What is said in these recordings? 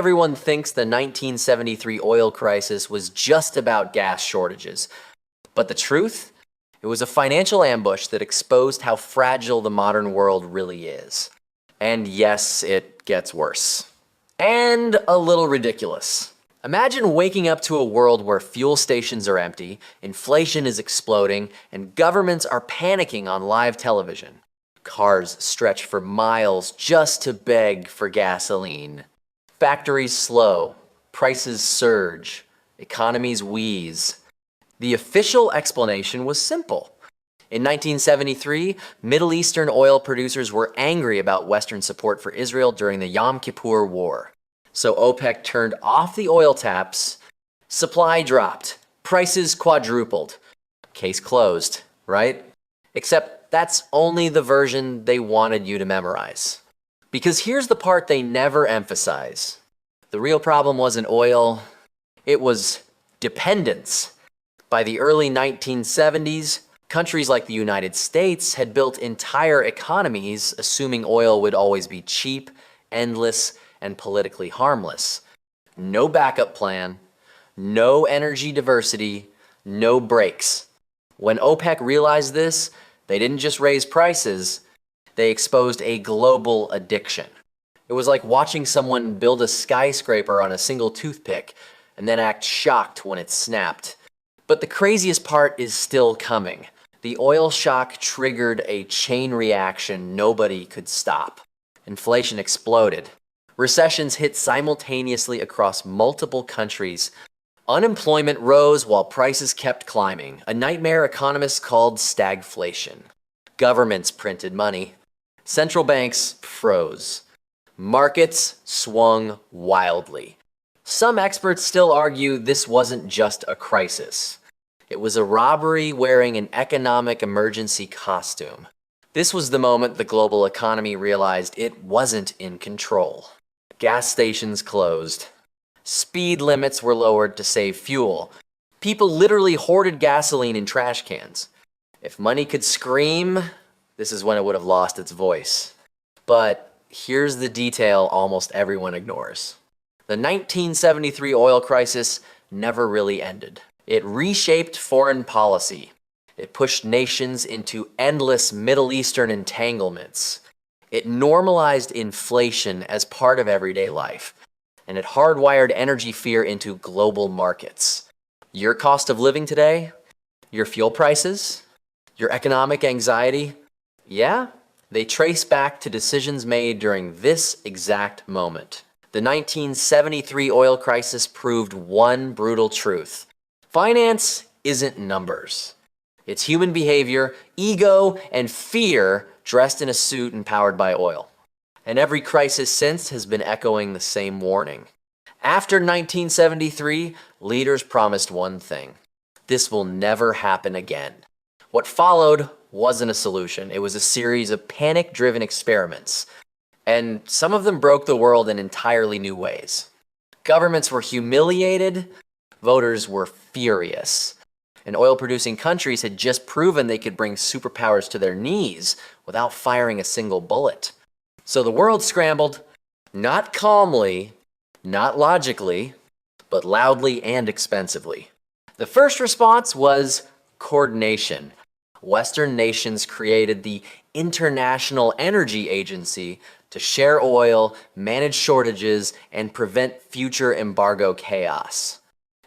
everyone thinks the 1973 oil crisis was just about gas shortages. But the truth? It was a financial ambush that exposed how fragile the modern world really is. And yes, it gets worse. And a little ridiculous. Imagine waking up to a world where fuel stations are empty, inflation is exploding, and governments are panicking on live television. Cars stretch for miles just to beg for gasoline. Factories slow, prices surge, economies wheeze. The official explanation was simple. In 1973, Middle Eastern oil producers were angry about Western support for Israel during the Yom Kippur War. So OPEC turned off the oil taps, supply dropped, prices quadrupled. Case closed, right? Except that's only the version they wanted you to memorize. Because here's the part they never emphasize. The real problem wasn't oil, it was dependence. By the early 1970s, countries like the United States had built entire economies assuming oil would always be cheap, endless, and politically harmless. No backup plan, no energy diversity, no brakes. When OPEC realized this, they didn't just raise prices, they exposed a global addiction. It was like watching someone build a skyscraper on a single toothpick and then act shocked when it snapped. But the craziest part is still coming. The oil shock triggered a chain reaction nobody could stop. Inflation exploded. Recessions hit simultaneously across multiple countries. Unemployment rose while prices kept climbing, a nightmare economists called stagflation. Governments printed money. Central banks froze. Markets swung wildly. Some experts still argue this wasn't just a crisis. It was a robbery wearing an economic emergency costume. This was the moment the global economy realized it wasn't in control. Gas stations closed. Speed limits were lowered to save fuel. People literally hoarded gasoline in trash cans. If money could scream, this is when it would have lost its voice. But here's the detail almost everyone ignores. The 1973 oil crisis never really ended. It reshaped foreign policy. It pushed nations into endless Middle Eastern entanglements. It normalized inflation as part of everyday life, and it hardwired energy fear into global markets. Your cost of living today, your fuel prices, your economic anxiety, yeah, they trace back to decisions made during this exact moment. The 1973 oil crisis proved one brutal truth. Finance isn't numbers. It's human behavior, ego, and fear dressed in a suit and powered by oil. And every crisis since has been echoing the same warning. After 1973, leaders promised one thing. This will never happen again. What followed wasn't a solution. It was a series of panic-driven experiments. And some of them broke the world in entirely new ways. Governments were humiliated, voters were furious. And oil-producing countries had just proven they could bring superpowers to their knees without firing a single bullet. So the world scrambled, not calmly, not logically, but loudly and expensively. The first response was coordination. Western nations created the International Energy Agency to share oil, manage shortages, and prevent future embargo chaos.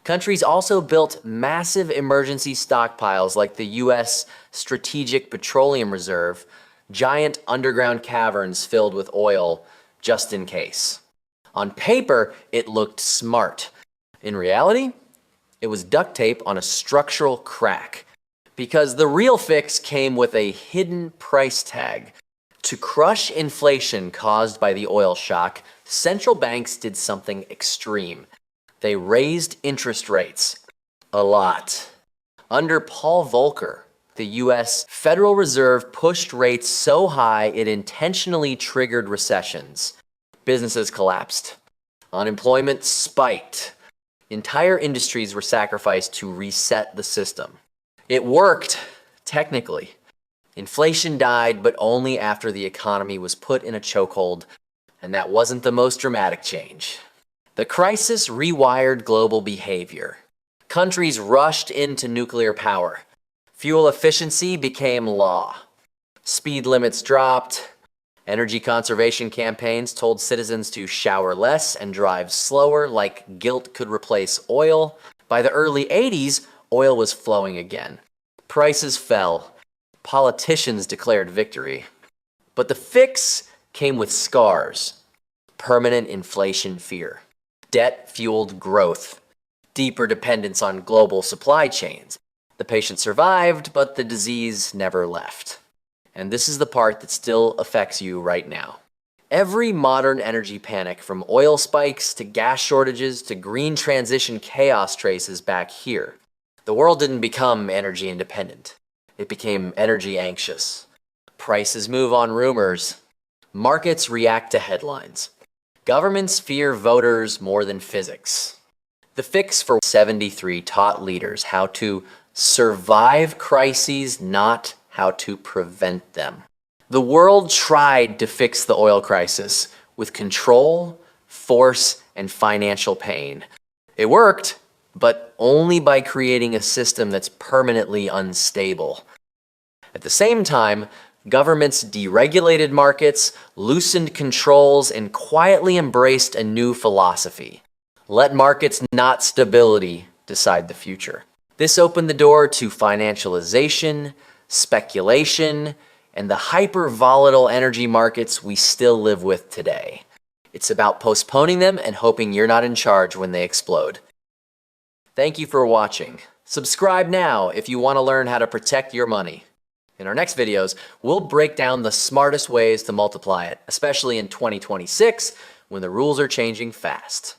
Countries also built massive emergency stockpiles like the US Strategic Petroleum Reserve, giant underground caverns filled with oil just in case. On paper, it looked smart. In reality, it was duct tape on a structural crack. Because the real fix came with a hidden price tag. To crush inflation caused by the oil shock, central banks did something extreme. They raised interest rates. A lot. Under Paul Volcker, the US Federal Reserve pushed rates so high it intentionally triggered recessions. Businesses collapsed. Unemployment spiked. Entire industries were sacrificed to reset the system. It worked, technically. Inflation died, but only after the economy was put in a chokehold, and that wasn't the most dramatic change. The crisis rewired global behavior. Countries rushed into nuclear power. Fuel efficiency became law. Speed limits dropped. Energy conservation campaigns told citizens to shower less and drive slower, like guilt could replace oil. By the early 80s, oil was flowing again. Prices fell. Politicians declared victory. But the fix came with scars. Permanent inflation fear. Debt-fueled growth. Deeper dependence on global supply chains. The patient survived, but the disease never left. And this is the part that still affects you right now. Every modern energy panic, from oil spikes to gas shortages to green transition chaos, traces back here. The world didn't become energy independent. It became energy anxious. Prices move on rumors. Markets react to headlines. Governments fear voters more than physics. The fix for 73 taught leaders how to survive crises, not how to prevent them. The world tried to fix the oil crisis with control, force, and financial pain. It worked, but only by creating a system that's permanently unstable. At the same time, governments deregulated markets, loosened controls, and quietly embraced a new philosophy. Let markets, not stability, decide the future. This opened the door to financialization, speculation, and the hyper-volatile energy markets we still live with today. It's about postponing them and hoping you're not in charge when they explode. Thank you for watching. Subscribe now if you want to learn how to protect your money. In our next videos, we'll break down the smartest ways to multiply it, especially in 2026 when the rules are changing fast.